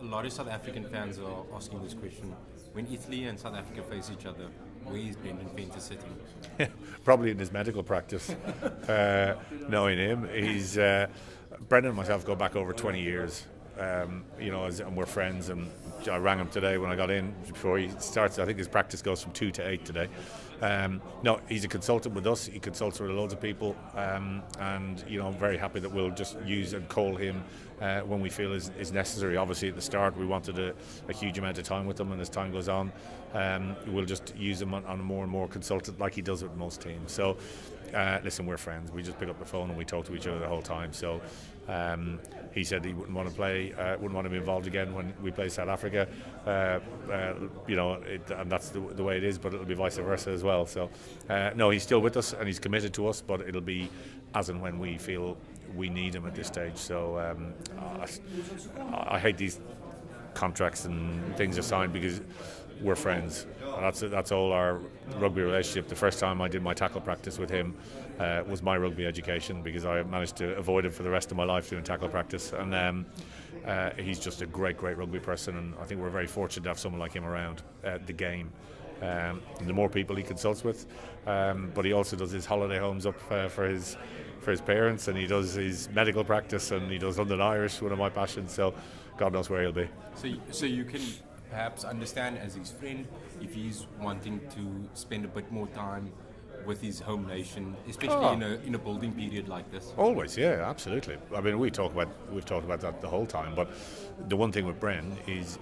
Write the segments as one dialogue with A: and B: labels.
A: a lot of South African fans are asking this question. When Italy and South Africa face each other, where is Brendan Venter sitting?
B: Probably in his medical practice. Knowing him, he's Brendan and myself go back over 20 years. And we're friends. And I rang him today when I got in before he starts. I think his practice goes from 2 to 8 today. No, he's a consultant with us. He consults with loads of people, and I'm very happy that we'll just use and call him when we feel is necessary. Obviously, at the start, we wanted a huge amount of time with him, and as time goes on, we'll just use him on a more and more consultant, like he does with most teams. So, listen, we're friends. We just pick up the phone and we talk to each other the whole time. So. He said he wouldn't want to play, wouldn't want to be involved again when we play South Africa, and that's the way it is. But it'll be vice versa as well. So, no, he's still with us and he's committed to us. But it'll be as and when we feel we need him at this stage. So, I hate these contracts and things are signed because we're friends. That's all our rugby relationship. The first time I did my tackle practice with him was my rugby education, because I managed to avoid him for the rest of my life doing tackle practice. And he's just a great rugby person, and I think we're very fortunate to have someone like him around the game. And the more people he consults with, but he also does his holiday homes up for his parents, and he does his medical practice, and he does London Irish, one of my passions. So God knows where he'll be.
A: So you can perhaps understand as his friend if he's wanting to spend a bit more time with his home nation, especially in a building period like this.
B: Always, yeah, absolutely. I mean, we've talked about that the whole time. But the one thing with Bren is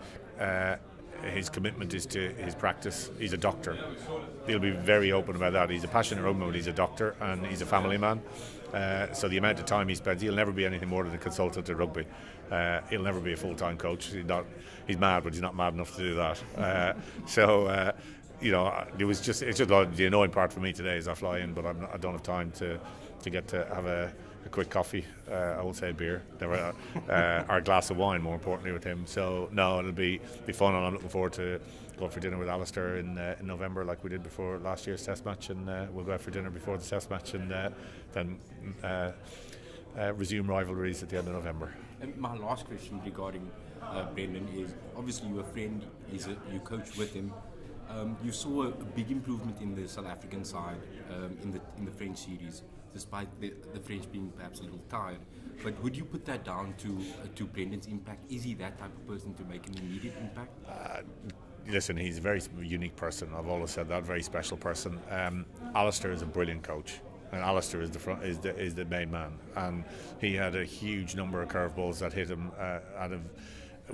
B: his commitment is to his practice. He's a doctor. He'll be very open about that. He's a passionate rugby, but he's a doctor and he's a family man. So the amount of time he spends, he'll never be anything more than a consultant at rugby. He'll never be a full-time coach. He's mad, but he's not mad enough to do that. It's just the annoying part for me today is I fly in, but I don't have time to get to have a quick coffee. I won't say a beer, never, or a glass of wine, more importantly, with him. So no, it'll be fun, and I'm looking forward to going for dinner with Alistair in November, like we did before last year's Test match, and we'll go out for dinner before the Test match, and then resume rivalries at the end of November.
A: And my last question regarding Brendan is, obviously you're a friend, you coach with him. You saw a big improvement in the South African side in the French series, despite the French being perhaps a little tired. But would you put that down to Brendan's impact? Is he that type of person to make an immediate impact?
B: Listen, he's a very unique person. I've always said that, very special person. Alistair is a brilliant coach, and Alistair is the main man. And he had a huge number of curveballs that hit him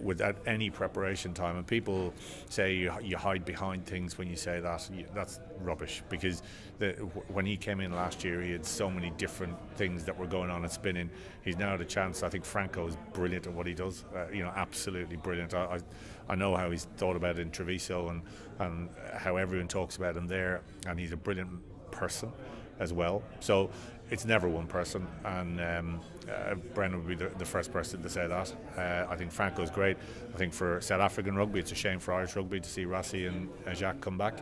B: without any preparation time. And people say you hide behind things when you say that. That's rubbish, because when he came in last year, he had so many different things that were going on and spinning. He's now had a chance. I think Franco is brilliant at what he does. Absolutely brilliant. I know how he's thought about it in Treviso and how everyone talks about him there, and he's a brilliant person as well. So it's never one person, and Brendan would be the first person to say that. I think Franco's great. I think for South African rugby, it's a shame for Irish rugby to see Rassie and Jacques come back.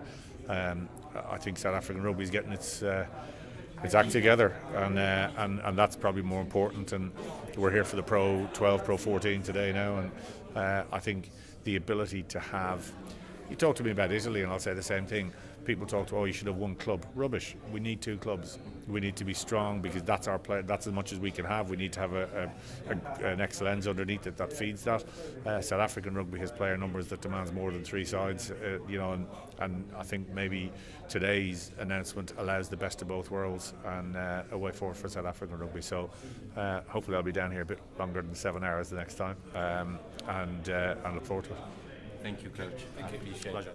B: I think South African rugby is getting its act together, and that's probably more important. And we're here for the Pro 12, Pro 14 today now, and I think the ability to have. You talk to me about Italy, and I'll say the same thing. People talk to, you should have one club. Rubbish. We need 2 clubs. We need to be strong, because that's our play. That's as much as we can have. We need to have an excellence underneath it that feeds that. South African rugby has player numbers that demands more than 3 sides. And I think maybe today's announcement allows the best of both worlds and a way forward for South African rugby. So hopefully I'll be down here a bit longer than 7 hours the next time, and look forward to it.
A: Thank you, Coach. Thank you. Appreciate it.
B: Pleasure.